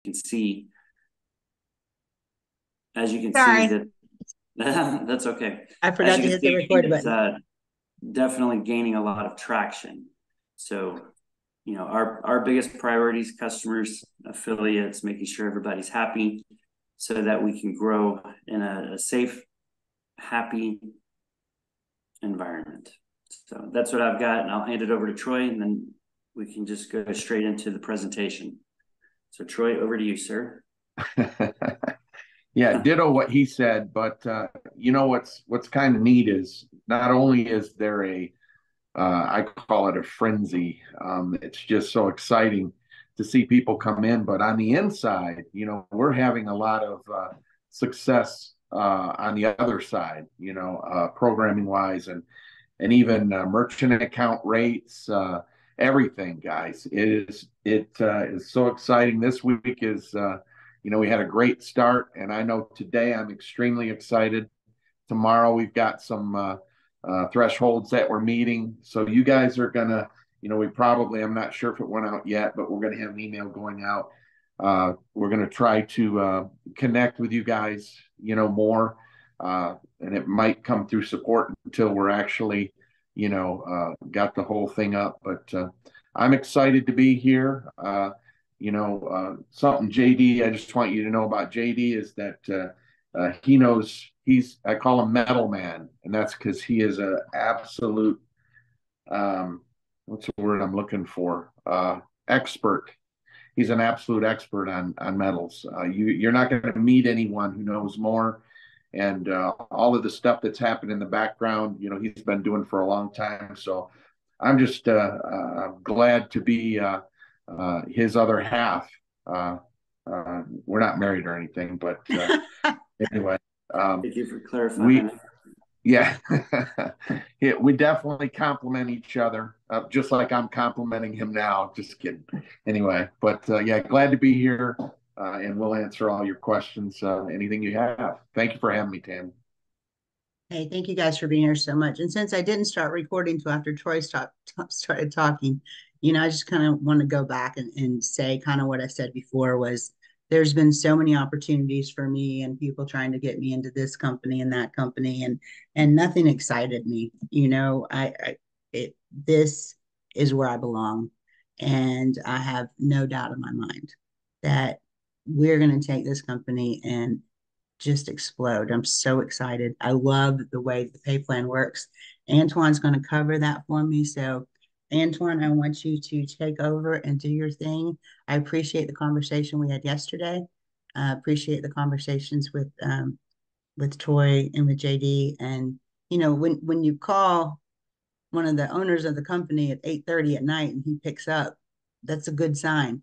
can see, Sorry, that that's okay. I As forgot you to can hit the see, record it's button. definitely gaining a lot of traction. So, our biggest priorities, customers, affiliates, making sure everybody's happy so that we can grow in a safe, happy environment. So that's what I've got, and I'll hand it over to Troy, and then we can just go straight into the presentation. So Troy, over to you, sir. Yeah, ditto what he said, but what's kind of neat is not only is there I call it a frenzy. It's just so exciting to see people come in, but on the inside, we're having a lot of success on the other side, programming wise and even merchant account rates, everything, guys. It is so exciting. This week is we had a great start, and I know today I'm extremely excited. Tomorrow we've got some thresholds that we're meeting, so you guys are gonna, we probably, I'm not sure if it went out yet, but we're gonna have an email going out. We're gonna try to connect with you guys, more and it might come through support until we're actually, got the whole thing up. But I'm excited to be here. Something JD, I just want you to know about JD is that he knows I call him Metal Man, and that's because he is an absolute, what's the word I'm looking for? Expert. He's an absolute expert on metals. You're not going to meet anyone who knows more. And all of the stuff that's happened in the background, he's been doing for a long time. So I'm just glad to be his other half. We're not married or anything, but anyway, Thank you for we clarifying. yeah, yeah, we definitely complement each other, just like I'm complimenting him now. Just kidding. Anyway, but yeah, glad to be here, and we'll answer all your questions, anything you have. Thank you for having me, Tam. Hey, thank you guys for being here so much. And since I didn't start recording till after started talking, I just kind of want to go back and say kind of what I said before was there's been so many opportunities for me and people trying to get me into this company and that company and nothing excited me. This is where I belong. And I have no doubt in my mind that we're going to take this company and just explode. I'm so excited. I love the way the pay plan works. Antoine's going to cover that for me. So, Antoine, I want you to take over and do your thing. I appreciate the conversation we had yesterday. I appreciate the conversations with Troy and with JD. And when you call one of the owners of the company at 8:30 at night and he picks up, that's a good sign,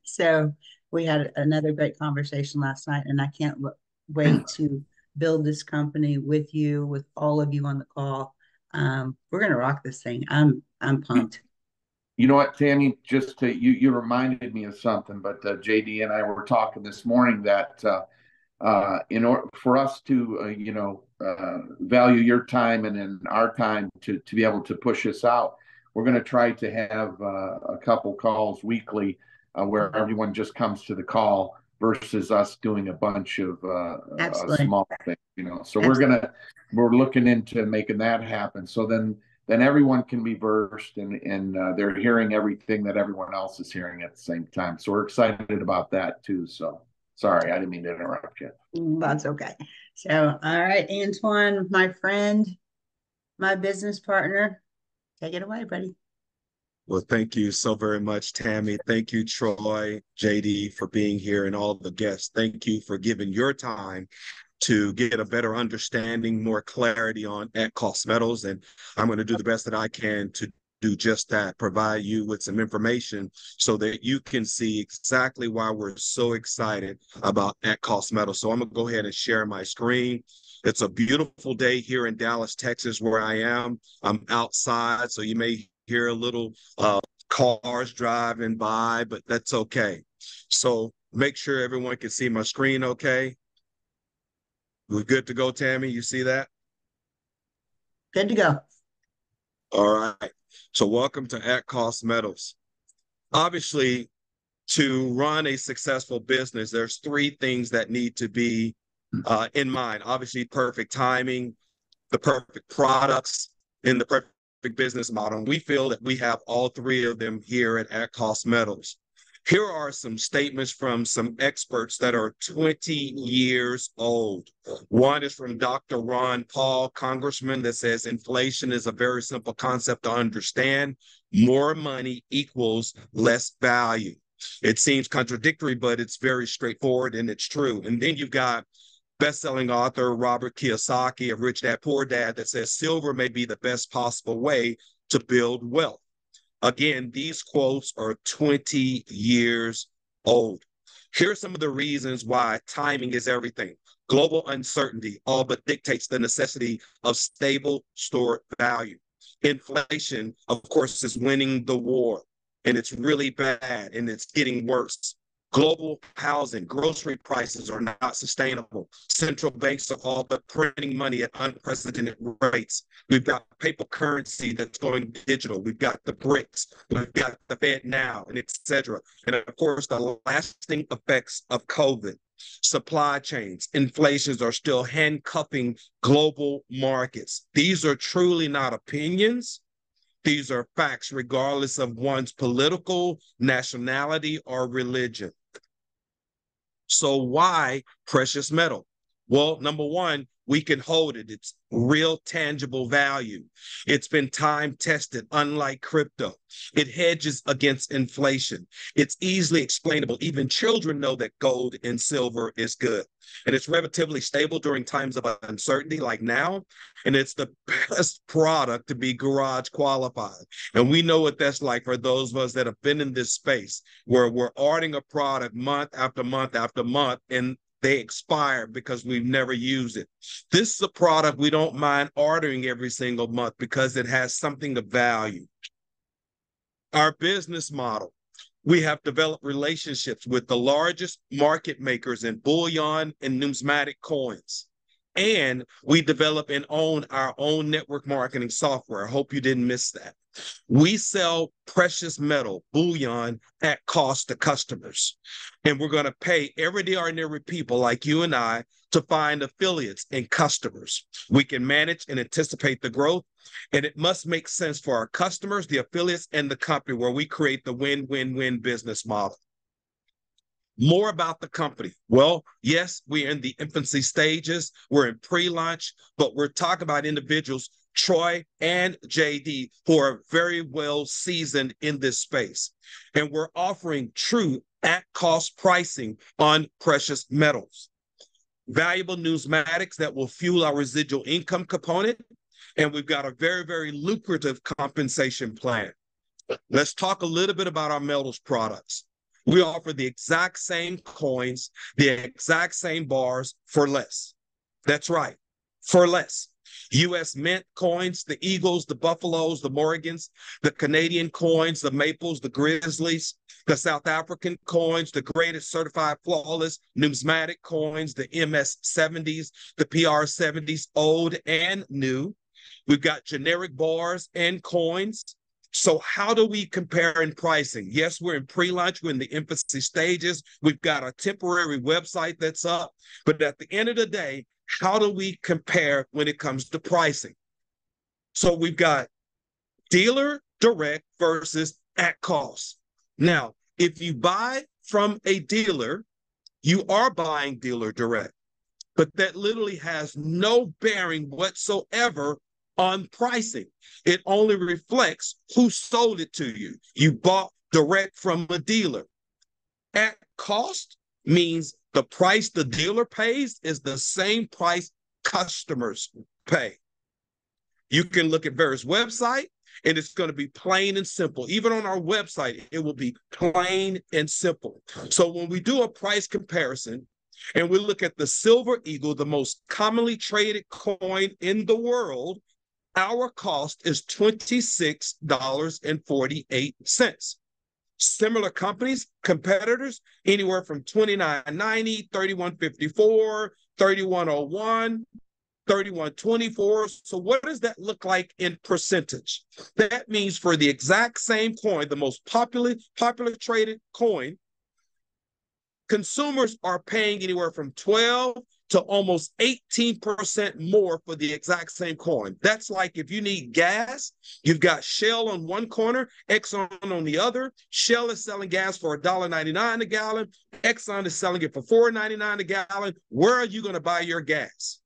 So we had another great conversation last night, and I can't wait to build this company with you, with all of you on the call. We're gonna rock this thing. I'm pumped. You know what, Tammy? Just you reminded me of something. But JD and I were talking this morning that in order for us to value your time and then our time to be able to push this out, we're going to try to have a couple calls weekly where everyone just comes to the call versus us doing a bunch of Absolutely. small things. So Absolutely. we're looking into making that happen. So then everyone can be versed and they're hearing everything that everyone else is hearing at the same time. So we're excited about that too. So sorry, I didn't mean to interrupt you. That's okay. So, all right, Antoine, my friend, my business partner, take it away, buddy. Well, thank you so very much, Tammy. Thank you, Troy, JD, for being here and all the guests. Thank you for giving your time to get a better understanding, more clarity on at cost metals. And I'm going to do the best that I can to do just that, provide you with some information so that you can see exactly why we're so excited about at cost metals. So I'm going to go ahead and share my screen. It's a beautiful day here in Dallas, Texas, where I am. I'm outside, so you may hear a little cars driving by, but that's okay. So make sure everyone can see my screen okay. We're good to go, Tammy. You see that? Good to go. All right. So welcome to At Cost Metals. Obviously, To run a successful business, there's three things that need to be in mind. Obviously, perfect timing, the perfect products, and the perfect business model. And we feel that we have all three of them here at Cost Metals. Here are some statements from some experts that are 20 years old. One is from Dr. Ron Paul, congressman, that says inflation is a very simple concept to understand. More money equals less value. It seems contradictory, but it's very straightforward and it's true. And then you've got best-selling author Robert Kiyosaki of Rich Dad Poor Dad that says silver may be the best possible way to build wealth. Again, these quotes are 20 years old. Here are some of the reasons why timing is everything. Global uncertainty all but dictates the necessity of stable stored value. Inflation, of course, is winning the war, and it's really bad, and it's getting worse. Global housing, grocery prices are not sustainable. Central banks are all but printing money at unprecedented rates. We've got paper currency that's going digital. We've got the BRICS. We've got the Fed now, and et cetera. And of course, the lasting effects of COVID. Supply chains, inflations are still handcuffing global markets. These are truly not opinions. These are facts, regardless of one's political, nationality, or religion. So why precious metal? Well, number one, we can hold it. It's real tangible value. It's been time tested, unlike crypto. It hedges against inflation. It's easily explainable. Even children know that gold and silver is good. And it's relatively stable during times of uncertainty like now. And it's the best product to be garage qualified. And we know what that's like for those of us that have been in this space where we're ordering a product month after month after month, and they expire because we've never used it. This is a product we don't mind ordering every single month because it has something of value. Our business model. We have developed relationships with the largest market makers in bullion and numismatic coins. And we develop and own our own network marketing software. I hope you didn't miss that. We sell precious metal, bullion, at cost to customers. And we're going to pay everyday ordinary people like you and I to find affiliates and customers. We can manage and anticipate the growth, and it must make sense for our customers, the affiliates, and the company, where we create the win-win-win business model. More about the company. Well, yes, we're in the infancy stages. We're in pre-launch, but we're talking about individuals, Troy and JD, who are very well seasoned in this space. And we're offering true at-cost pricing on precious metals. Valuable numismatics that will fuel our residual income component. And we've got a very, very lucrative compensation plan. Let's talk a little bit about our metals products. We offer the exact same coins, the exact same bars for less. That's right, for less. U.S. Mint coins, the Eagles, the Buffaloes, the Morgans, the Canadian coins, the Maples, the Grizzlies, the South African coins, the greatest certified flawless numismatic coins, the MS-70s, the PR-70s, old and new. We've got generic bars and coins. So how do we compare in pricing? Yes, we're in pre-launch, we're in the infancy stages. We've got a temporary website that's up. But at the end of the day, how do we compare when it comes to pricing? So we've got dealer direct versus at cost. Now, if you buy from a dealer, you are buying dealer direct. But that literally has no bearing whatsoever on pricing. It only reflects who sold it to you. You bought direct from a dealer. At cost means the price the dealer pays is the same price customers pay. You can look at various websites, and it's going to be plain and simple. Even on our website, it will be plain and simple. So when we do a price comparison, and we look at the Silver Eagle, the most commonly traded coin in the world, our cost is $26.48. Similar companies, competitors, anywhere from $29.90, $31.54, $31.01, $31.24. So what does that look like in percentage? That means for the exact same coin, the most popular traded coin, consumers are paying anywhere from 12 to almost 18% more for the exact same coin. That's like if you need gas, you've got Shell on one corner, Exxon on the other. Shell is selling gas for $1.99 a gallon. Exxon is selling it for $4.99 a gallon. Where are you going to buy your gas?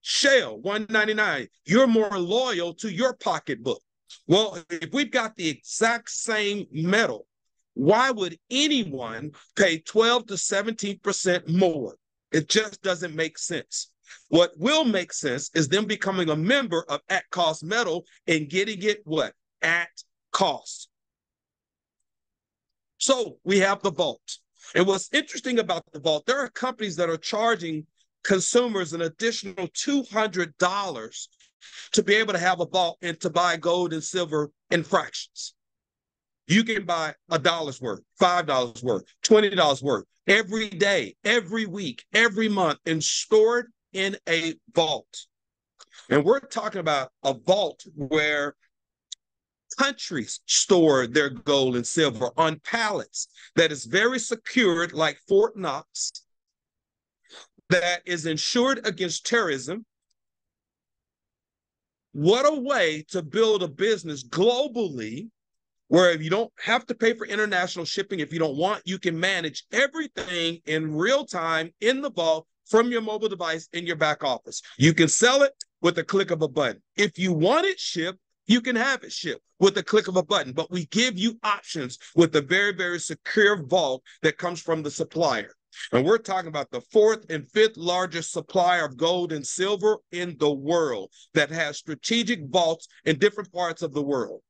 Shell, $1.99. You're more loyal to your pocketbook. Well, if we've got the exact same metal, why would anyone pay 12 to 17% more? It just doesn't make sense. What will make sense is them becoming a member of At Cost Metal and getting it what? At cost. So we have the vault. And what's interesting about the vault, there are companies that are charging consumers an additional $200 to be able to have a vault and to buy gold and silver in fractions. You can buy $1 worth, $5 worth, $20 worth every day, every week, every month, and store it in a vault. And we're talking about a vault where countries store their gold and silver on pallets that is very secured, like Fort Knox, that is insured against terrorism. What a way to build a business globally where you don't have to pay for international shipping. If you don't want, you can manage everything in real time in the vault from your mobile device in your back office. You can sell it with a click of a button. If you want it shipped, you can have it shipped with a click of a button, but we give you options with a very, very secure vault that comes from the supplier. And we're talking about the fourth and fifth largest supplier of gold and silver in the world that has strategic vaults in different parts of the world.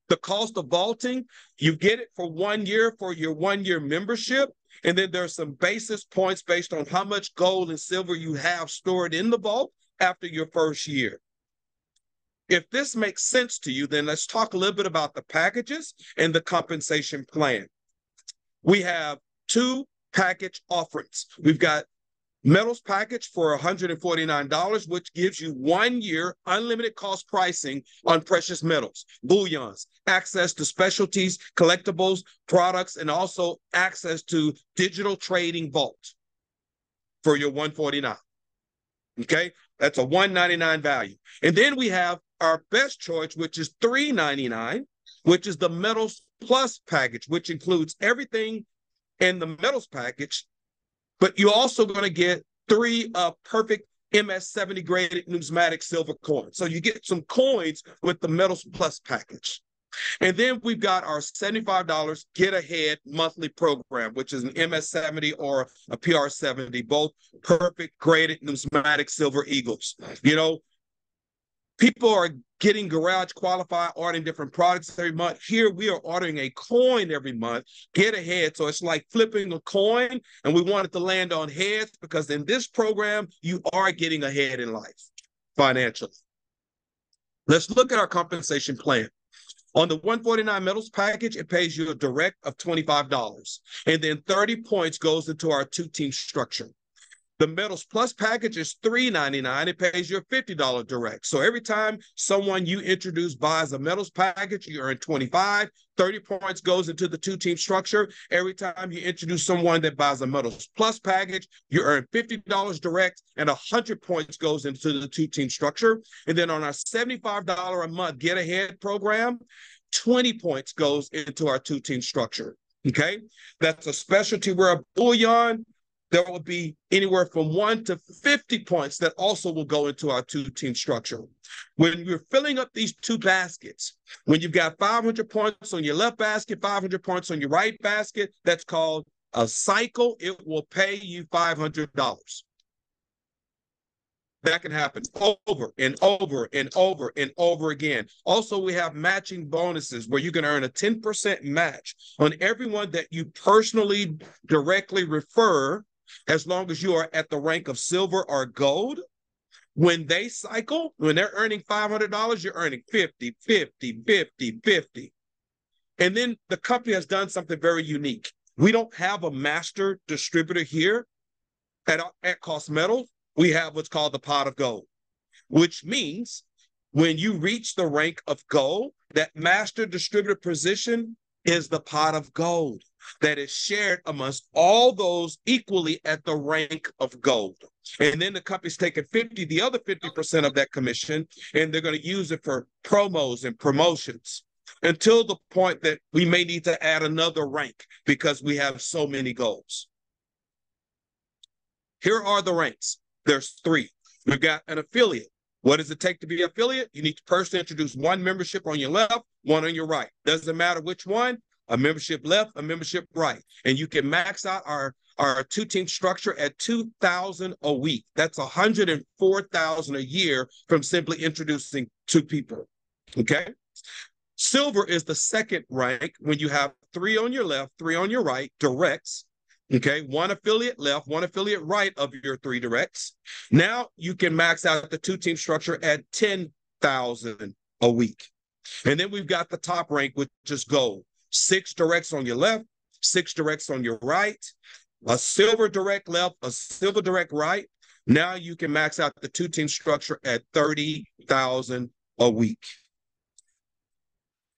The cost of vaulting, you get it for 1 year for your 1 year membership. And then there's some basis points based on how much gold and silver you have stored in the vault after your first year. If this makes sense to you, then let's talk a little bit about the packages and the compensation plan. We have two package offerings. We've got metals package for $149, which gives you 1 year unlimited cost pricing on precious metals, bullions, access to specialties, collectibles, products, and also access to digital trading vault for your $149. Okay, that's a $199 value. And then we have our best choice, which is $399, which is the metals plus package, which includes everything in the metals package, but you're also going to get 3 perfect MS-70 graded numismatic silver coins. So you get some coins with the metals plus package. And then we've got our $75 Get Ahead monthly program, which is an MS-70 or a PR-70, both perfect graded numismatic silver eagles. You know, people are getting garage qualified, ordering different products every month. Here we are ordering a coin every month, Get Ahead. So it's like flipping a coin, and we want it to land on heads because in this program, you are getting ahead in life financially. Let's look at our compensation plan. On the 149 metals package, it pays you a direct of $25. And then 30 points goes into our 2-team structure. The metals plus package is $399. It pays you a $50 direct. So every time someone you introduce buys a metals package, you earn 25. 30 points goes into the 2-team structure. Every time you introduce someone that buys a metals plus package, you earn $50 direct, and 100 points goes into the 2-team structure. And then on our $75 a month Get Ahead program, 20 points goes into our 2-team structure. Okay, that's a specialty where a bullion, there will be anywhere from 1 to 50 points that also will go into our 2-team structure. When you're filling up these 2 baskets, when you've got 500 points on your left basket, 500 points on your right basket, that's called a cycle. It will pay you $500. That can happen over and over and over and over again. Also, we have matching bonuses where you can earn a 10% match on everyone that you personally directly refer, as long as you are at the rank of silver or gold. When they cycle, when they're earning $500, you're earning 50, 50, 50, 50. And then the company has done something very unique. We don't have a master distributor here at Cost Metals. We have what's called the pot of gold, which means when you reach the rank of gold, that master distributor position is the pot of gold that is shared amongst all those equally at the rank of gold. And then the company's taking the other 50% of that commission, and they're going to use it for promos and promotions until the point that we may need to add another rank because we have so many goals. Here are the ranks. There's 3. We've got an affiliate. What does it take to be an affiliate? You need to personally introduce one membership on your left, one on your right. Doesn't matter which one, a membership left, a membership right. And you can max out our 2-team structure at $2,000 a week. That's $104,000 a year from simply introducing 2 people. Okay? Silver is the second rank when you have 3 on your left, 3 on your right, directs. Okay, 1 affiliate left, 1 affiliate right of your 3 directs. Now you can max out the 2-team structure at $10,000 a week. And then we've got the top rank, which is gold. 6 directs on your left, 6 directs on your right, a silver direct left, a silver direct right. Now you can max out the 2-team structure at $30,000 a week.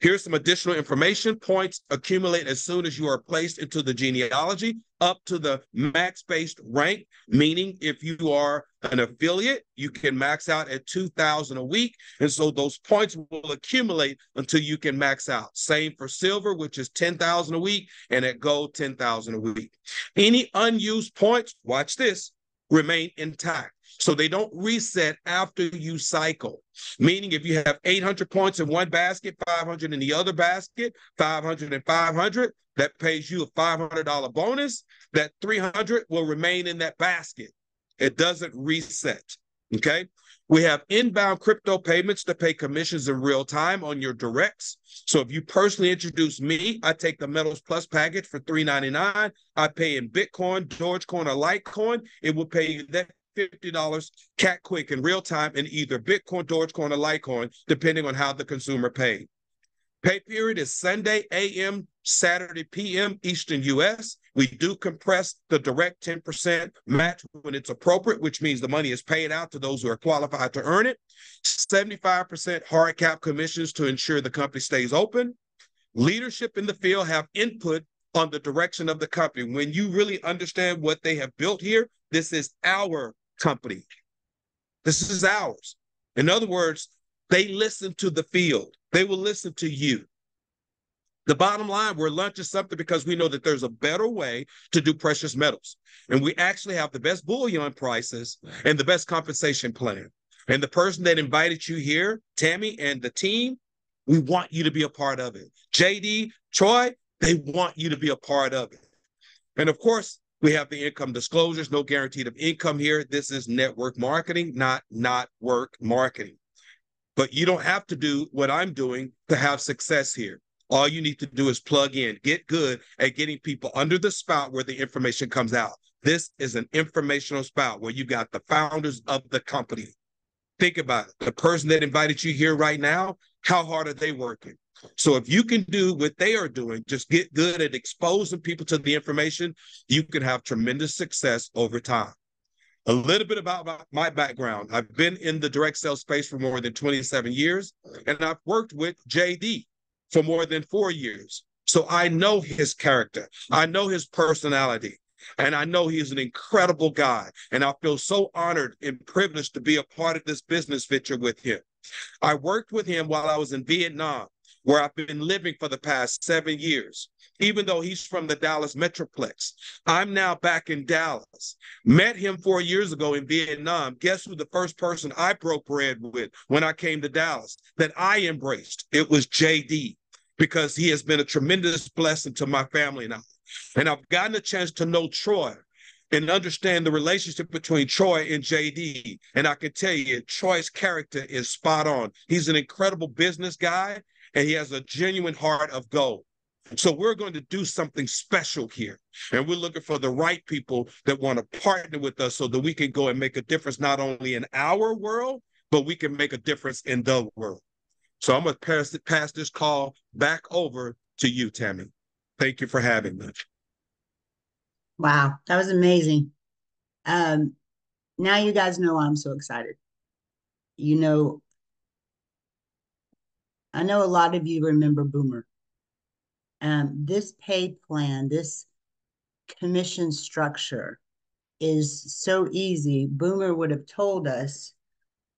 Here's some additional information. Points accumulate as soon as you are placed into the genealogy up to the max-based rank, meaning if you are an affiliate, you can max out at $2,000 a week. And so those points will accumulate until you can max out. Same for silver, which is $10,000 a week, and at gold, $10,000 a week. Any unused points, watch this, remain intact. So they don't reset after you cycle. Meaning if you have 800 points in one basket, 500 in the other basket, 500 and 500, that pays you a $500 bonus. That 300 will remain in that basket. It doesn't reset, okay? We have inbound crypto payments to pay commissions in real time on your directs. So if you personally introduce me, I take the Metals Plus package for $3.99. I pay in Bitcoin, Dogecoin, or Litecoin. It will pay you that $50 cat quick in real time in either Bitcoin, Dogecoin, or Litecoin, depending on how the consumer paid. Pay period is Sunday a.m., Saturday p.m. Eastern U.S. We do compress the direct 10% match when it's appropriate, which means the money is paid out to those who are qualified to earn it. 75% hard cap commissions to ensure the company stays open. Leadership in the field have input on the direction of the company. When you really understand what they have built here, this is our company. This is ours. In other words, they listen to the field. They will listen to you. The bottom line, we're launching something because we know that there's a better way to do precious metals. And we actually have the best bullion prices and the best compensation plan. And the person that invited you here, Tammy and the team, we want you to be a part of it. JD, Troy, they want you to be a part of it. And of course, we have the income disclosures, no guaranteed of income here. This is network marketing, not work marketing. But you don't have to do what I'm doing to have success here. All you need to do is plug in, get good at getting people under the spout where the information comes out. This is an informational spout where you got the founders of the company. Think about it. The person that invited you here right now, how hard are they working? So if you can do what they are doing, just get good at exposing people to the information, you can have tremendous success over time. A little bit about my background. I've been in the direct sales space for more than 27 years, and I've worked with JD for more than 4 years. So I know his character. I know his personality. And I know he's an incredible guy. And I feel so honored and privileged to be a part of this business venture with him. I worked with him while I was in Vietnam, where I've been living for the past 7 years, even though he's from the Dallas Metroplex. I'm now back in Dallas. Met him 4 years ago in Vietnam. Guess who the first person I broke bread with when I came to Dallas that I embraced? It was JD, because he has been a tremendous blessing to my family now. And I've gotten a chance to know Troy and understand the relationship between Troy and JD. And I can tell you, Troy's character is spot on. He's an incredible business guy, and he has a genuine heart of gold. So we're going to do something special here. And we're looking for the right people that want to partner with us so that we can go and make a difference, not only in our world, but we can make a difference in the world. So I'm going to pass this call back over to you, Tammy. Thank you for having me. Wow, that was amazing. Now you guys know I'm so excited. You know, I know a lot of you remember Boomer. This pay plan, this commission structure is so easy. Boomer would have told us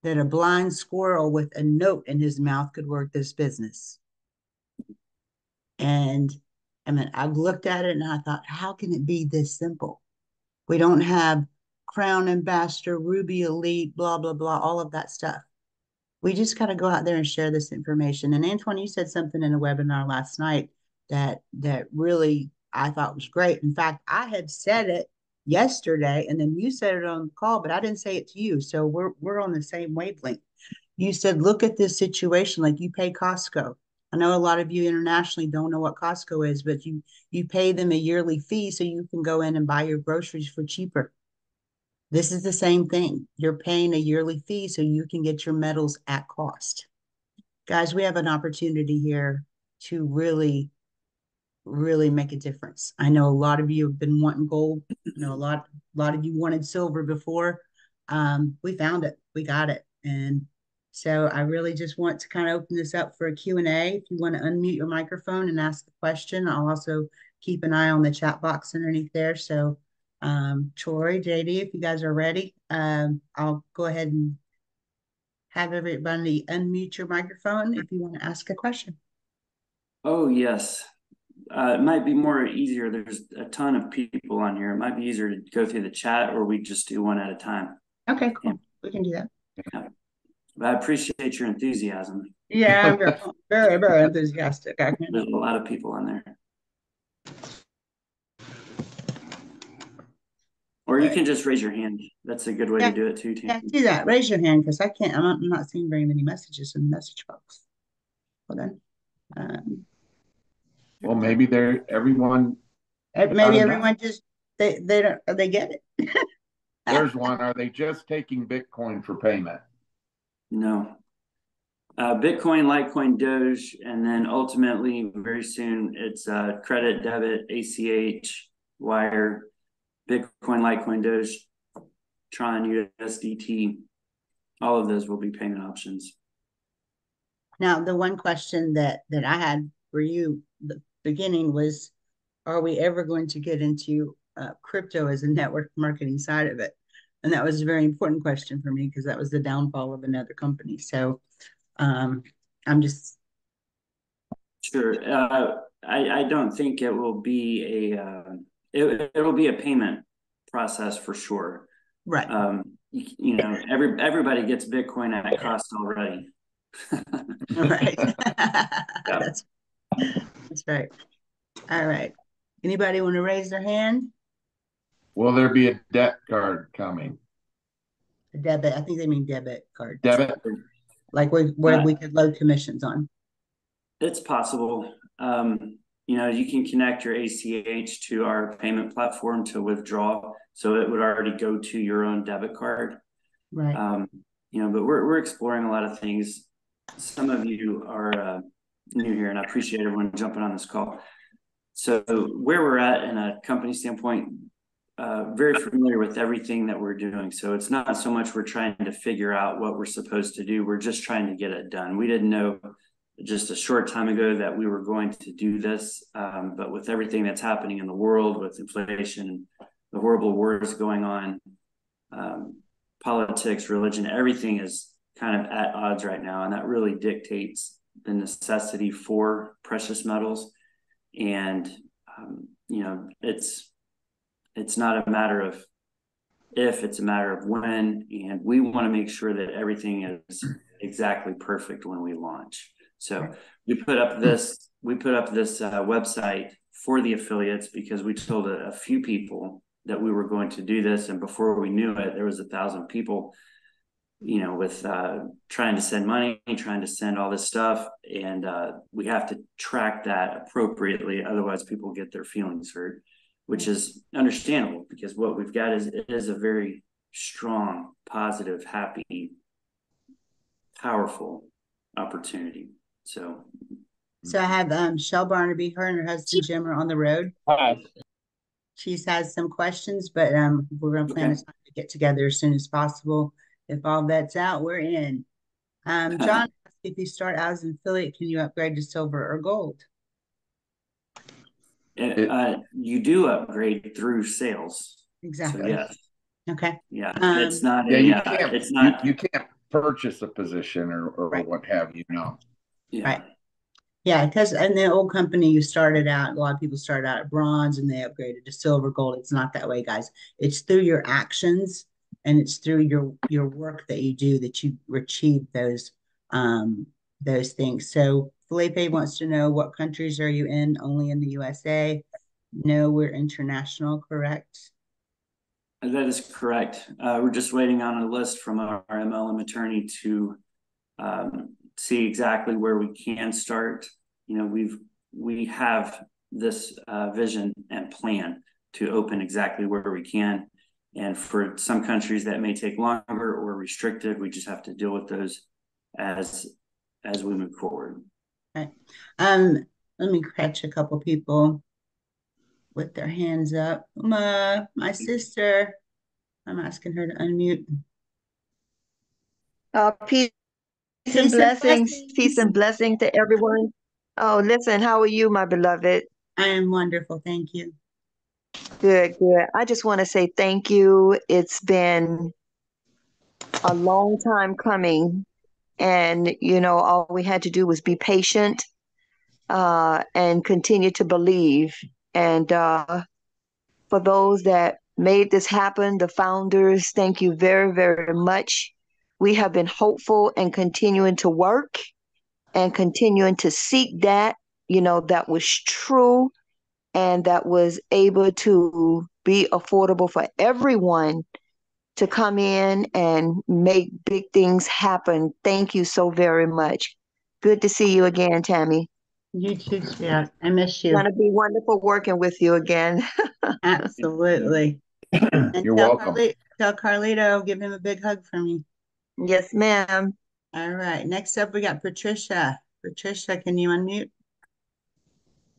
that a blind squirrel with a note in his mouth could work this business. And I mean, I've looked at it and I thought, how can it be this simple? We don't have Crown Ambassador, Ruby Elite, blah, blah, blah, all of that stuff. We just got to go out there and share this information. And Antoine, you said something in a webinar last night that really I thought was great. In fact, I had said it yesterday, and then you said it on the call, but I didn't say it to you. So we're on the same wavelength. You said, look at this situation like you pay Costco. I know a lot of you internationally don't know what Costco is, but you pay them a yearly fee so you can go in and buy your groceries for cheaper. This is the same thing. You're paying a yearly fee so you can get your metals at cost. Guys, we have an opportunity here to really make a difference. I know a lot of you have been wanting gold. I know a lot of you wanted silver before. We found it. We got it. And so I really just want to kind of open this up for a Q&A. If you want to unmute your microphone and ask the question, I'll also keep an eye on the chat box underneath there. So Troy, JD, if you guys are ready, I'll go ahead and have everybody unmute your microphone if you want to ask a question. Oh, yes. It might be more easier. There's a ton of people on here. It might be easier to go through the chat, or we just do one at a time. Okay, cool. We can do that. Yeah. But I appreciate your enthusiasm. Yeah, I'm very, very enthusiastic. There's a lot of people on there. Or you can just raise your hand. That's a good way to do it too, Tammy. Yeah, do that. Raise your hand because I can't. I'm not seeing very many messages in the message box. Hold on. Well, maybe everyone. Maybe everyone just they don't they get it. There's one. Are they just taking Bitcoin for payment? No. Bitcoin, Litecoin, Doge, and then ultimately very soon it's credit, debit, ACH, wire, Bitcoin, Litecoin, Doge, Tron, USDT. All of those will be payment options. Now, the one question that I had for you, the beginning was, are we ever going to get into crypto as a network marketing side of it? And that was a very important question for me because that was the downfall of another company. So I'm just. Sure. I don't think it will be it'll be a payment process for sure. Right. You know, everybody gets Bitcoin at cost already. Right. Yeah. That's right. All right. Anybody want to raise their hand? Will there be a debt card coming? A debit. I think they mean debit card. Debit? Like where we could load commissions on. It's possible. You know, you can connect your ACH to our payment platform to withdraw. So it would already go to your own debit card. Right. You know, but we're exploring a lot of things. Some of you are new here, and I appreciate everyone jumping on this call. So where we're at in a company standpoint, very familiar with everything that we're doing. So it's not so much we're trying to figure out what we're supposed to do. We're just trying to get it done. We didn't know just a short time ago that we were going to do this. But with everything that's happening in the world, with inflation, the horrible wars going on, politics, religion, everything is kind of at odds right now. And that really dictates the necessity for precious metals. And, you know, it's not a matter of if, it's a matter of when. And we want to make sure that everything is exactly perfect when we launch. So we put up this website for the affiliates because we told a few people that we were going to do this. And before we knew it, there was 1,000 people, you know, with trying to send money, trying to send all this stuff. And we have to track that appropriately. Otherwise people get their feelings hurt, which is understandable because what we've got is a very strong, positive, happy, powerful opportunity. So I have Shell Barnaby, her and her husband Jim are on the road. Hi. She's has some questions, but we're going to plan a time to get together as soon as possible. If all that's out, we're in. John, if you start out as an affiliate, can you upgrade to silver or gold? You do upgrade through sales. Exactly. So yes. Okay. Yeah. It's not Yeah, it's not. you can't purchase a position or Right. what have you. No. Yeah. Right. Yeah, because in the old company, you started out, a lot of people started out at bronze and they upgraded to silver, gold. It's not that way, guys. It's through your actions and it's through your work that you do that you achieve those things. So Felipe wants to know, what countries are you in? Only in the USA? No, we're international, correct? That is correct. We're just waiting on a list from our MLM attorney to see exactly where we can start. You know, we have this vision and plan to open exactly where we can. And for some countries that may take longer or restricted, we just have to deal with those as we move forward. Okay. Let me catch a couple people with their hands up. My sister, I'm asking her to unmute. Peace and Peace and blessings. Peace blessings. and blessing to everyone. Oh, listen, how are you, my beloved? I am wonderful. Thank you. Good, good. I just want to say thank you. It's been a long time coming. And, all we had to do was be patient and continue to believe. And for those that made this happen, the founders, thank you very, very much. We have been hopeful and continuing to work and continuing to seek that, that was true and that was able to be affordable for everyone to come in and make big things happen. Thank you so very much. Good to see you again, Tammy. You too, sweetheart. I miss It's you. gonna be wonderful working with you again. Absolutely. And You're welcome. Tell Carlito, give him a big hug from me. Yes, ma'am. All right. Next up, we got Patricia. Patricia, can you unmute?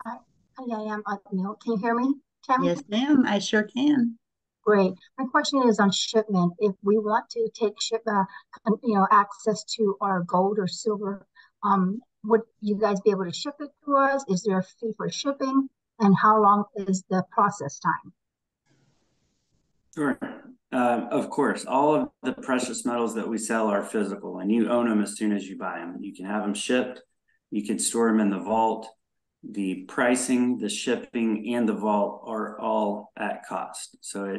Hi, I am unmute. Can you hear me, Tammy? Yes, ma'am. I sure can. Great. My question is on shipment. If we want to take access to our gold or silver, would you guys be able to ship it to us? Is there a fee for shipping? And how long is the process time? Sure. Of course, all of the precious metals that we sell are physical, and you own them as soon as you buy them. You can have them shipped. You can store them in the vault. The pricing, the shipping, and the vault are all at cost. So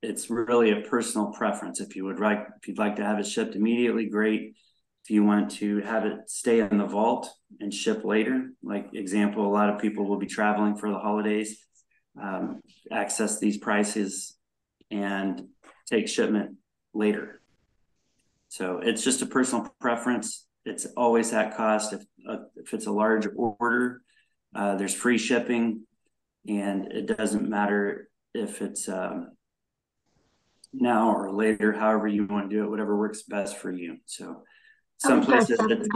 it's really a personal preference. If you'd like to have it shipped immediately, great. If you want to have it stay in the vault and ship later, like example, a lot of people will be traveling for the holidays, access these prices and take shipment later. So it's just a personal preference. It's always at cost. If it's a large order, there's free shipping, and it doesn't matter if it's now or later, however you want to do it, whatever works best for you. So some places it's,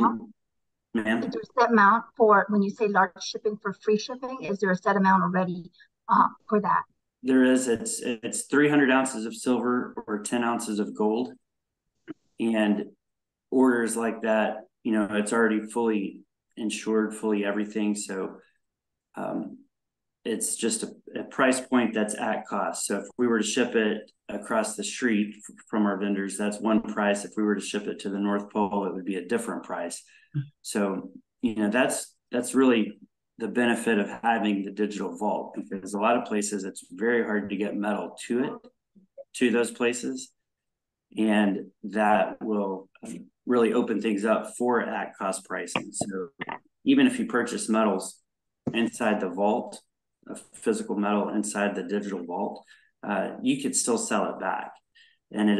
ma'am. Is there a set amount for when you say large shipping for free shipping? Is there a set amount already for that? There is. It's 300 ounces of silver or 10 ounces of gold, and orders like that, it's already fully insured, fully everything. So it's just a price point that's at cost. So if we were to ship it across the street from our vendors, that's one price. If we were to ship it to the North Pole, it would be a different price. So, that's really the benefit of having the digital vault, because a lot of places it's very hard to get metal to those places. And that will really open things up for at cost pricing. So even if you purchase metals inside the vault, a physical metal inside the digital vault, you could still sell it back. And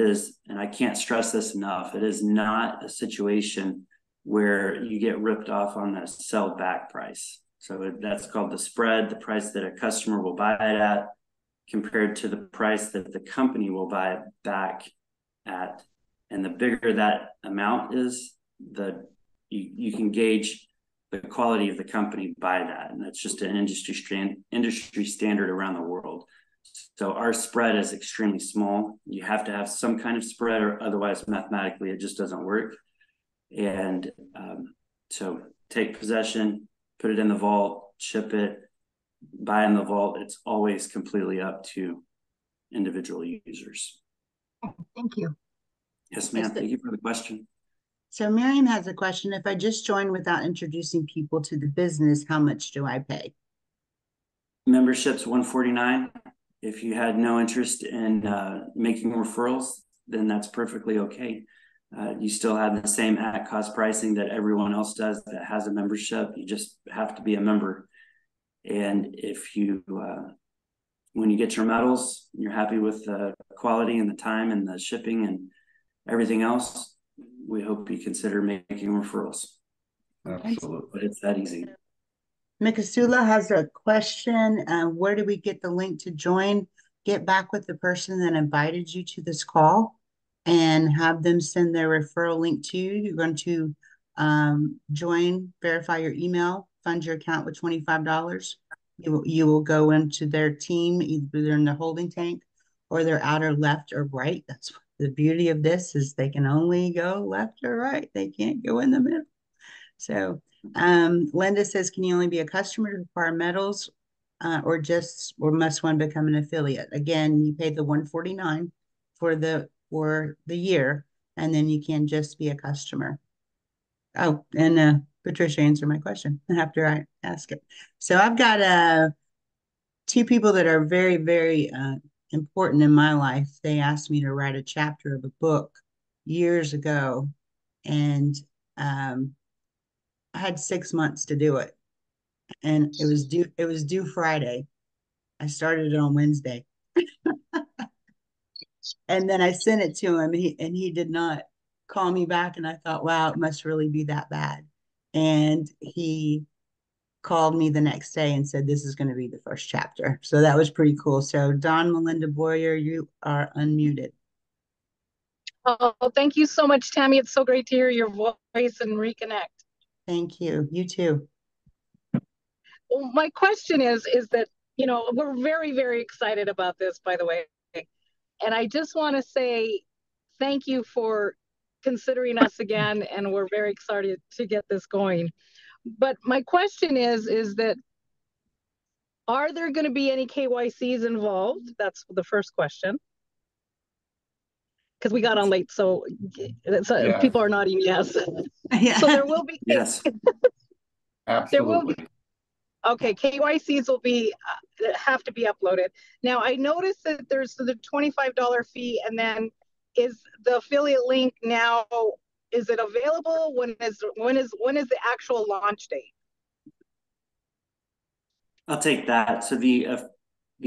I can't stress this enough, it is not a situation where you get ripped off on the sell back price. So that's called the spread, the price that a customer will buy it at compared to the price that the company will buy it back at. And the bigger that amount is, you can gauge the quality of the company by that. And that's just an industry standard around the world. So our spread is extremely small. You have to have some kind of spread, or otherwise mathematically it just doesn't work. And so take possession, put it in the vault, ship it, buying the vault, it's always completely up to individual users. Thank you. Yes, ma'am. Thank you for the question. So Miriam has a question. If I just join without introducing people to the business, how much do I pay? Membership's $149. If you had no interest in making referrals, then that's perfectly okay. You still have the same at cost pricing that everyone else does that has a membership. You just have to be a member. And if you, when you get your medals, you're happy with the quality and the time and the shipping and everything else, we hope you consider making referrals. Absolutely. But it's that easy. Mikasula has a question. Where do we get the link to join? Get back with the person that invited you to this call and have them send their referral link to you. You're going to join, verify your email, fund your account with $25. You will go into their team, either in the holding tank or their outer left or right. That's the beauty of this, is they can only go left or right. They can't go in the middle. So Linda says, can you only be a customer to acquire medals or must one become an affiliate? Again, you pay the $149 for the year, and then you can just be a customer. Oh, and Patricia answered my question after I ask it. So I've got two people that are very, very important in my life. They asked me to write a chapter of a book years ago, and I had 6 months to do it, and it was due Friday. I started it on Wednesday, and then I sent it to him, and he did not call me back. And I thought, wow, it must really be that bad. And he called me the next day and said, this is going to be the first chapter. So that was pretty cool. So Dawn Melinda Boyer, you are unmuted. Oh, thank you so much, Tammy. It's so great to hear your voice and reconnect. Thank you. You too. Well, my question is that, you know, we're very, very excited about this, by the way. And I just want to say thank you for considering us again. And we're very excited to get this going. But my question is that, are there going to be any KYCs involved? That's the first question. Because we got on late, so Yes. people are nodding yes. Yeah. So there will be. Yes. There will be. Absolutely. Okay, KYCs will be have to be uploaded. Now I noticed that there's the $25 fee, and then is the affiliate link now? Is it available? When is the actual launch date? I'll take that. So the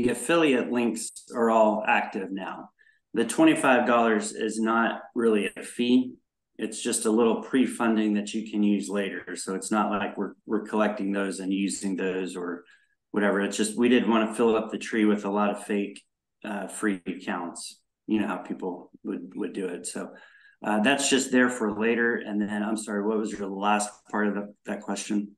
affiliate links are all active now. The $25 is not really a fee. It's just a little pre-funding that you can use later. So it's not like we're collecting those and using those or whatever. It's just we didn't want to fill up the tree with a lot of fake free accounts. You know how people would do it. So that's just there for later. And then I'm sorry, what was your last part of that question?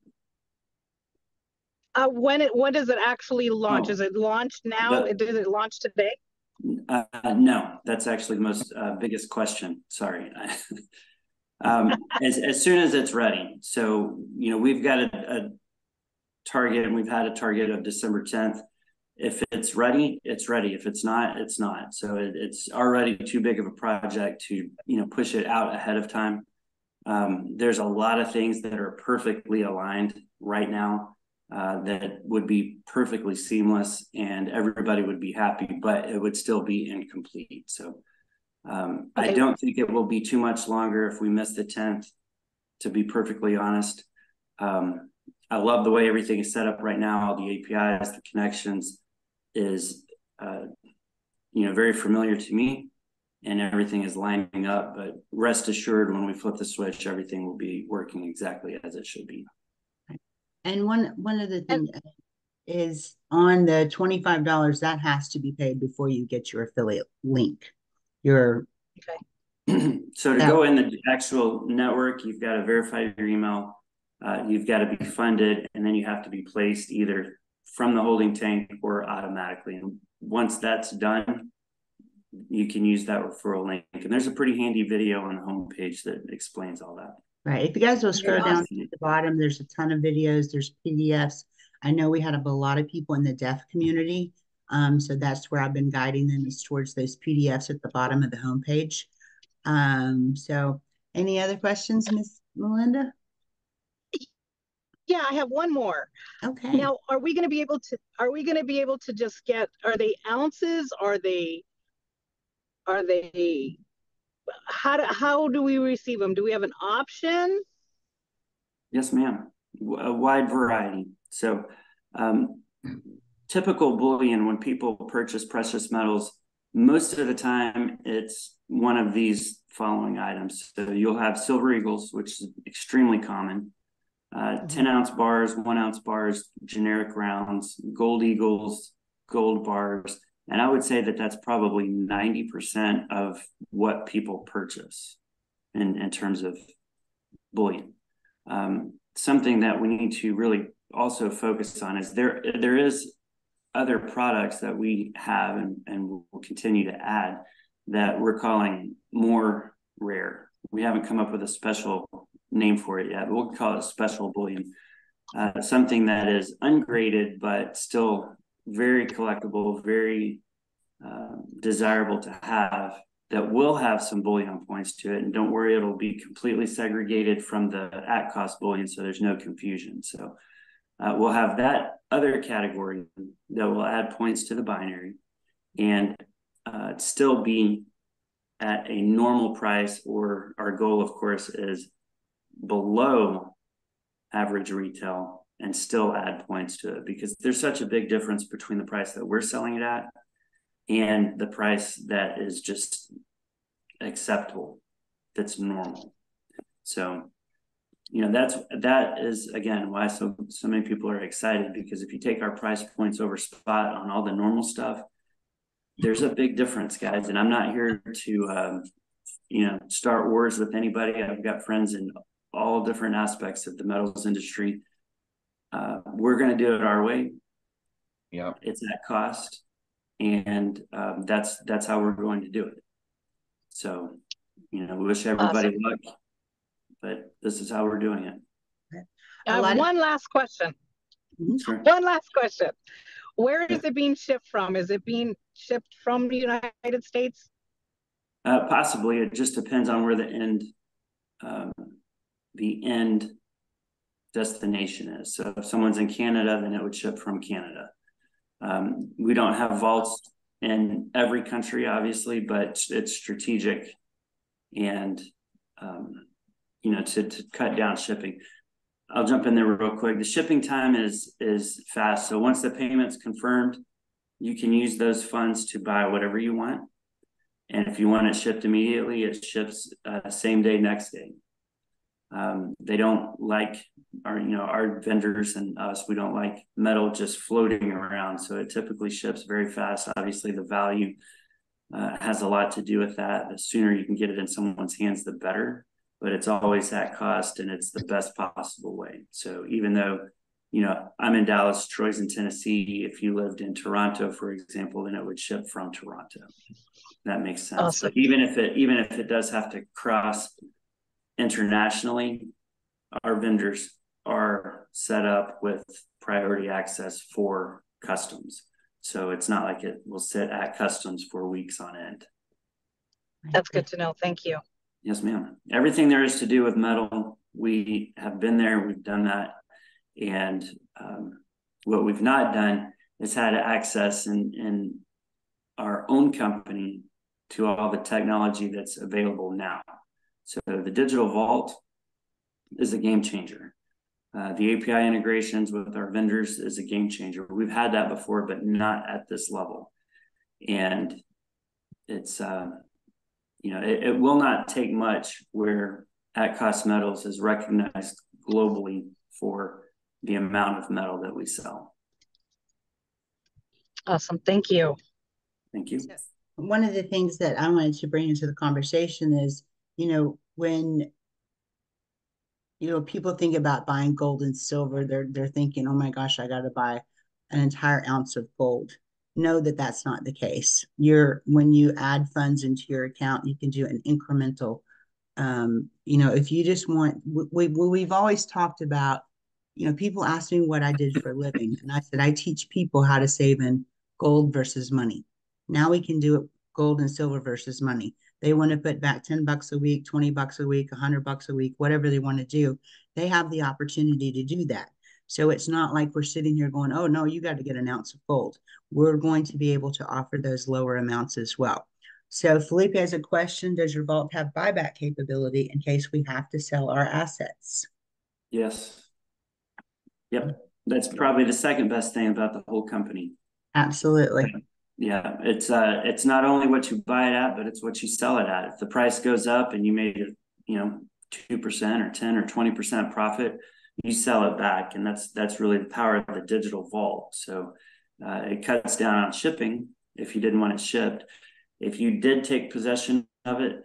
When does it actually launch? Is it launched now? Did it launch today? No, that's actually the most biggest question. Sorry. As soon as it's ready. So, you know, we've got a target, and we've had a target of December 10th. If it's ready, it's ready. If it's not, it's not. So it's already too big of a project to, you know, push it out ahead of time. There's a lot of things that are perfectly aligned right now that would be perfectly seamless and everybody would be happy, but it would still be incomplete. So okay. I don't think it will be too much longer if we miss the 10th, to be perfectly honest. I love the way everything is set up right now. All the APIs, the connections is, you know, very familiar to me, and everything is lining up, but rest assured, when we flip the switch, everything will be working exactly as it should be. And one of the things is on the $25 that has to be paid before you get your affiliate link. So to go in the actual network, you've got to verify your email, you've got to be funded, and then you have to be placed either from the holding tank or automatically. And once that's done, you can use that referral link. And there's a pretty handy video on the homepage that explains all that. Right. If you guys will scroll down to the bottom, there's a ton of videos, there's PDFs. I know we had a lot of people in the deaf community. So that's where I've been guiding them, is towards those PDFs at the bottom of the homepage. So any other questions, Miss Melinda? Yeah, I have one more. Okay. Now, are we going to be able to just get, are they ounces? Are they, how do we receive them? Do we have an option? Yes, ma'am. A wide variety. So, typical bullion, when people purchase precious metals, most of the time it's one of these following items. So you'll have silver eagles, which is extremely common, 10-ounce bars, 1-ounce bars, generic rounds, gold eagles, gold bars. And I would say that that's probably 90% of what people purchase in terms of bullion. Something that we need to really also focus on is there is other products that we have and will continue to add that we're calling more rare. We haven't come up with a special name for it yet, but we'll call it special bullion. Something that is ungraded, but still very collectible, very desirable to have, that will have some bullion points to it. And don't worry, it'll be completely segregated from the at cost bullion, so there's no confusion. So we'll have that other category that will add points to the binary and still be at a normal price, or our goal, of course, is below average retail and still add points to it, because there's such a big difference between the price that we're selling it at and the price that is just acceptable, that's normal. So, that is again why so many people are excited, because if you take our price points over spot on all the normal stuff, there's a big difference, guys. And I'm not here to start wars with anybody. I've got friends in all different aspects of the metals industry. We're going to do it our way. Yeah, it's at cost, and that's how we're going to do it. So, we wish everybody luck, but this is how we're doing it. I have one last question. Sure. One last question. Where is it being shipped from? Is it being shipped from the United States? Possibly. It just depends on where the end destination is. So if someone's in Canada, then it would ship from Canada. We don't have vaults in every country, obviously, but it's strategic and to cut down shipping. I'll jump in there real quick. The shipping time is fast. So once the payment's confirmed, you can use those funds to buy whatever you want. And if you want it shipped immediately, it ships same day, next day. They don't like our vendors and us, we don't like metal just floating around. So it typically ships very fast. Obviously, the value has a lot to do with that. The sooner you can get it in someone's hands, the better. But it's always at cost, and it's the best possible way. So even though, I'm in Dallas, Troy's in Tennessee, if you lived in Toronto, for example, then it would ship from Toronto. That makes sense. Awesome. But even if it does have to cross internationally, our vendors are set up with priority access for customs. So it's not like it will sit at customs for weeks on end. That's good to know. Thank you. Yes, ma'am. Everything there is to do with metal, we have been there, we've done that. And what we've not done is had access in our own company to all the technology that's available now. So the digital vault is a game changer. The API integrations with our vendors is a game changer. We've had that before, but not at this level. And it's it will not take much where at cost metals is recognized globally for the amount of metal that we sell. Awesome. Thank you. Thank you. One of the things that I wanted to bring into the conversation is, when people think about buying gold and silver, they're thinking, oh my gosh, I got to buy an entire ounce of gold. Know that that's not the case. When you add funds into your account, you can do an incremental. If you just want, we've always talked about, people ask me what I did for a living, and I said I teach people how to save in gold versus money. Now we can do it gold and silver versus money. They want to put back $10 a week, $20 a week, $100 a week, whatever they want to do. They have the opportunity to do that. So it's not like we're sitting here going, oh no, you got to get an ounce of gold. We're going to be able to offer those lower amounts as well. So Felipe has a question. Does your vault have buyback capability in case we have to sell our assets? Yes. Yep. That's probably the second best thing about the whole company. Absolutely. Yeah. It's not only what you buy it at, but it's what you sell it at. If the price goes up and you made it, 2% or 10 or 20% profit, you sell it back. And that's really the power of the digital vault. So it cuts down on shipping if you didn't want it shipped. If you did take possession of it,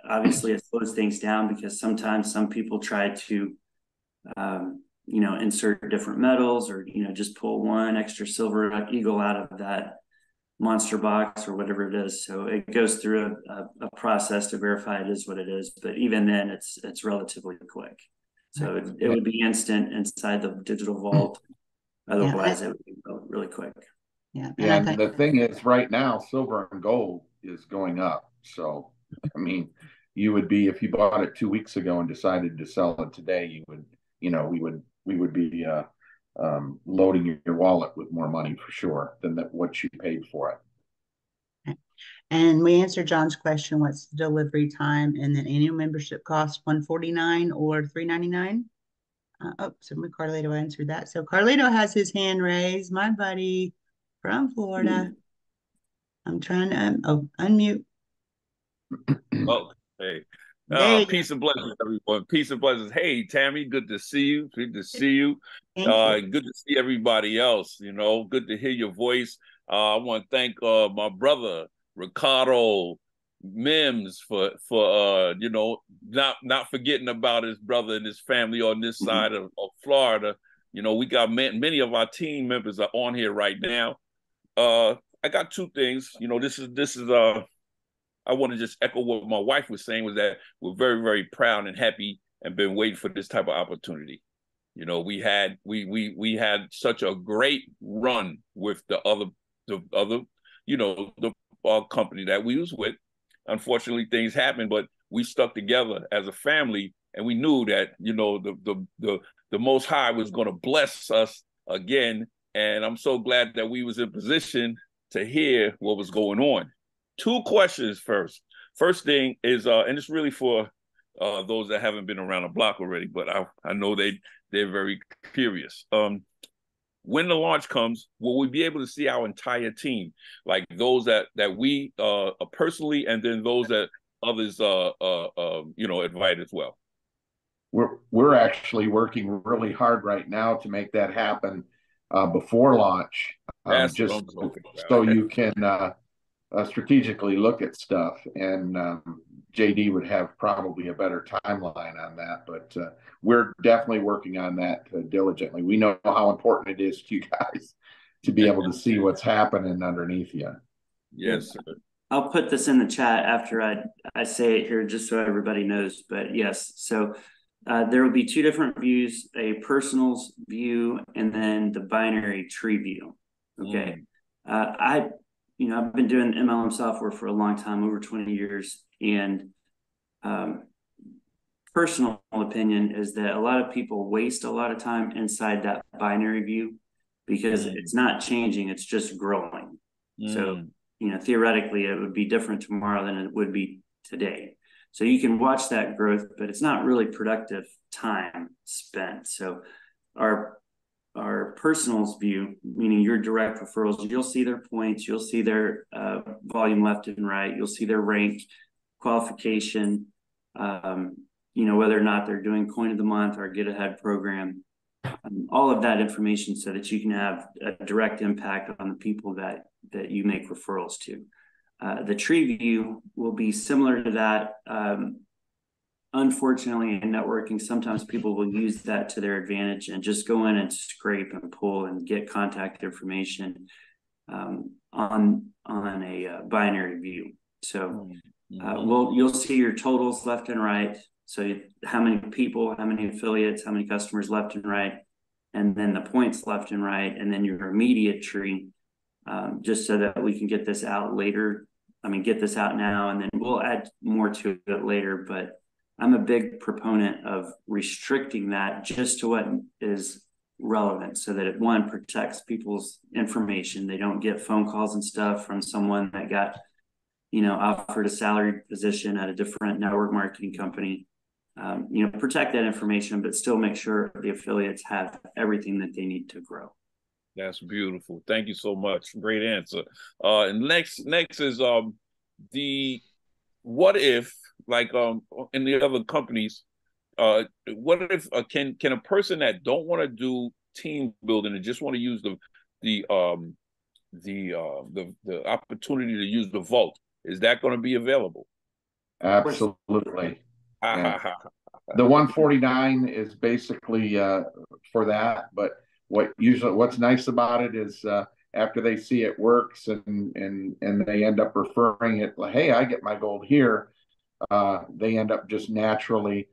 obviously it slows things down because sometimes some people try to, insert different metals or, just pull one extra silver eagle out of that monster box or whatever it is. So it goes through a process to verify it is what it is. But even then, it's relatively quick. So it would be instant inside the digital vault. Otherwise, it would be really quick. Yeah. And the thing is, right now, silver and gold is going up. So, I mean, you would be, if you bought it 2 weeks ago and decided to sell it today, you would, we would be loading your wallet with more money for sure than what you paid for it. And we answered John's question, what's the delivery time? And then annual membership cost $149 or $399? So Carlito answered that. So Carlito has his hand raised, my buddy from Florida. I'm trying to unmute. Oh, hey. Peace and blessings, everyone. Peace and blessings. Hey, Tammy, good to see you. Good to see you. Good to see everybody else. Good to hear your voice. I want to thank my brother Ricardo Mims for not forgetting about his brother and his family on this side of Florida. We got many of our team members are on here right now. I got two things. This is I want to just echo what my wife was saying, was that we're very, very proud and happy and been waiting for this type of opportunity. We had such a great run with the other company that we was with. Unfortunately, things happened, but we stuck together as a family, and we knew that the Most High was going to bless us again. And I'm so glad that we was in position to hear what was going on. Two questions first. First thing is, and it's really for those that haven't been around the block already, but I know they're very curious. When the launch comes, will we be able to see our entire team, like those that we personally, and then those that others invite as well? We're actually working really hard right now to make that happen before launch, just so you can strategically look at stuff, and JD would have probably a better timeline on that, but we're definitely working on that diligently. We know how important it is to you guys to be able to see what's happening underneath you. Yes, sir. I'll put this in the chat after I say it here, just so everybody knows. But yes, so there will be two different views: a personals view and then the binary tree view. Okay. I've been doing MLM software for a long time, over 20 years. And personal opinion is that a lot of people waste a lot of time inside that binary view because it's not changing, it's just growing. So, theoretically, it would be different tomorrow than it would be today. So you can watch that growth, but it's not really productive time spent. So our personals view, meaning your direct referrals, you'll see their points, you'll see their volume left and right, you'll see their rank, qualification, whether or not they're doing coin of the month or get ahead program, all of that information so that you can have a direct impact on the people that you make referrals to. The tree view will be similar to that. Unfortunately, in networking, sometimes people will use that to their advantage and just go in and scrape and pull and get contact information on a binary view. So you'll see your totals left and right. So how many people, how many affiliates, how many customers left and right. and then the points left and right, and then your immediate tree, just so that we can get this out later. I mean, get this out now, and then we'll add more to it later. But I'm a big proponent of restricting that just to what is relevant, so that it, one, protects people's information. They don't get phone calls and stuff from someone that got, offered a salaried position at a different network marketing company. Protect that information, but still make sure the affiliates have everything that they need to grow. That's beautiful. Thank you so much. Great answer. And next is the what if, like in the other companies, what if can a person that don't want to do team building and just want to use the opportunity to use the vault, is that going to be available? Absolutely. Yeah. The 149 is basically for that, but what's nice about it is after they see it works and they end up referring it, like, hey, I get my gold here, they end up just naturally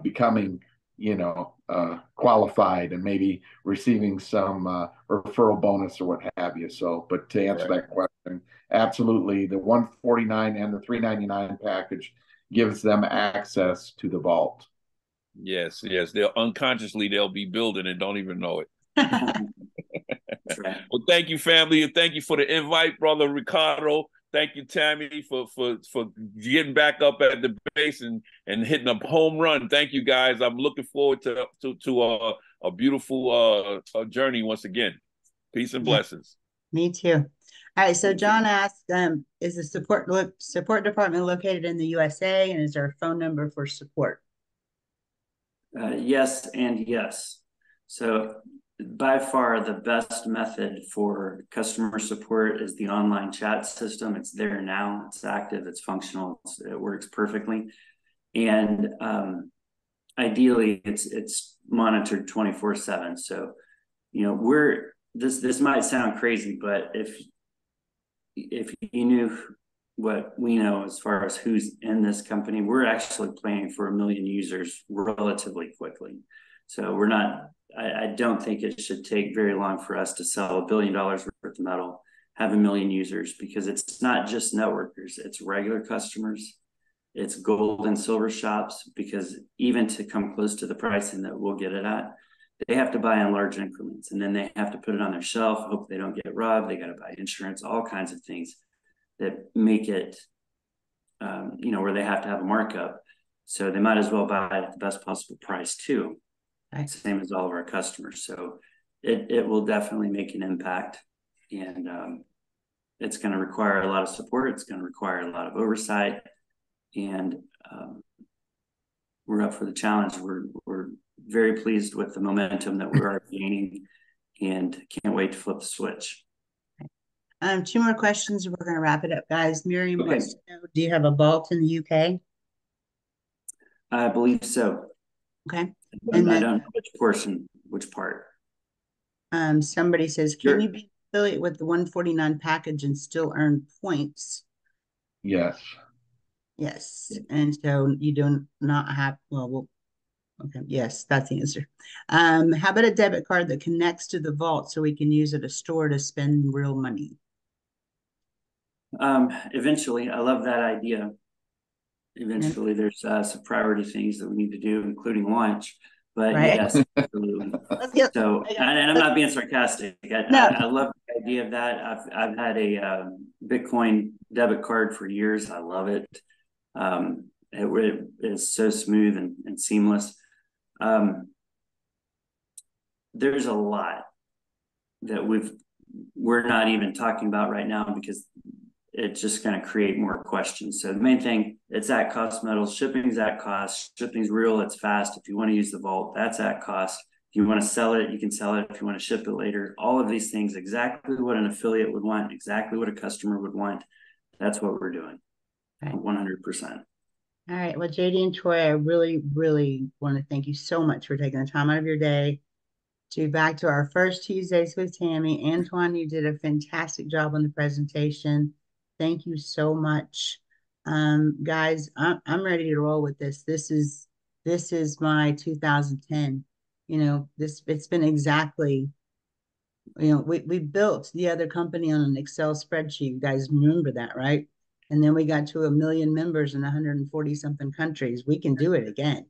becoming, qualified and maybe receiving some referral bonus or what have you. So, but to answer that question, absolutely, the 149 and the 399 package gives them access to the vault. Yes, they'll unconsciously they'll be building and don't even know it. Right. Well, thank you, family, and thank you for the invite, brother Ricardo. Thank you, Tammy, for getting back up at the base and hitting a home run. Thank you, guys. I'm looking forward to a beautiful journey once again. Peace and blessings. Me too. All right. So John asked, is the support department located in the USA, and is there a phone number for support? Yes and yes. So by far the best method for customer support is the online chat system. It's there now. It's active. It's functional. It works perfectly. And ideally, it's monitored 24/7. So, this might sound crazy, but if you knew what we know as far as who's in this company, we're actually planning for 1 million users relatively quickly. So we're not, I don't think it should take very long for us to sell $1 billion worth of metal, have 1 million users, because it's not just networkers, it's regular customers, it's gold and silver shops, because even to come close to the pricing that we'll get it at, they have to buy in large increments, and then they have to put it on their shelf, hope they don't get robbed, they got to buy insurance, all kinds of things that make it, where they have to have a markup. So they might as well buy it at the best possible price too. Right. Same as all of our customers. So it will definitely make an impact, and it's going to require a lot of support. It's going to require a lot of oversight, and we're up for the challenge. We're very pleased with the momentum that we're gaining, and can't wait to flip the switch. 2 more questions. We're going to wrap it up, guys. Miriam wants to know, do you have a vault in the UK? I believe so. Okay. And I don't know which part. Somebody says, can you be affiliate with the 149 package and still earn points? Yes. Yes. And so you do not have, okay. Yes, that's the answer. How about a debit card that connects to the vault so we can use it as a store to spend real money? Eventually, I love that idea. Eventually, there's some priority things that we need to do, including lunch. But yes, absolutely. So, and I'm not being sarcastic. I love the idea of that. I've had a Bitcoin debit card for years. I love it. It is so smooth and seamless. There's a lot that we're not even talking about right now, because it's just going to create more questions. So the main thing, it's at cost metals. Shipping's at cost. Shipping's real. It's fast. If you want to use the vault, that's at cost. If you want to sell it, you can sell it. If you want to ship it later, all of these things, exactly what an affiliate would want, exactly what a customer would want. That's what we're doing. 100%. All right. Well, JD and Troy, I really, really want to thank you so much for taking the time out of your day to back to our first Tuesdays with Tammy. Antoine, you did a fantastic job on the presentation. Thank you so much. Guys, I'm ready to roll with this. This is my 2010. it's been exactly, we built the other company on an Excel spreadsheet. You guys remember that, right? And then we got to 1 million members in 140 something countries. We can do it again.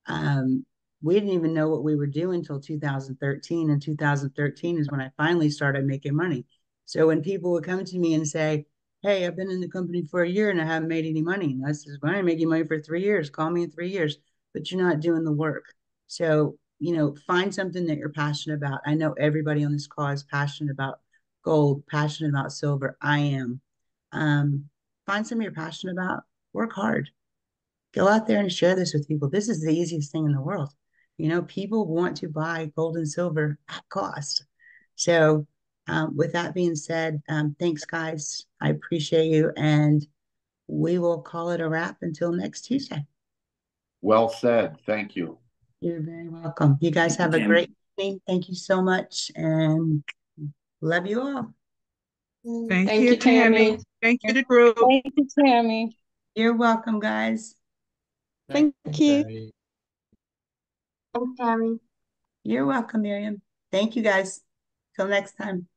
Um, we didn't even know what we were doing until 2013. And 2013 is when I finally started making money. So when people would come to me and say, "Hey, I've been in the company for a year and I haven't made any money," and I says, "Well, I'm making money for 3 years. Call me in 3 years," but you're not doing the work. So, find something that you're passionate about. I know everybody on this call is passionate about gold, passionate about silver. I am. Um, find something you're passionate about. Work hard. Go out there and share this with people. This is the easiest thing in the world. People want to buy gold and silver at cost. So, with that being said, thanks, guys. I appreciate you. And we will call it a wrap until next Tuesday. Well said. Thank you. You're very welcome. You guys have a great evening. Thank you so much. And love you all. Thank you, Tammy. Thank you, the group. Thank you, Tammy. You're welcome, guys. Thank you. Thanks, Tammy. You're welcome, Miriam. Thank you, guys. Till next time.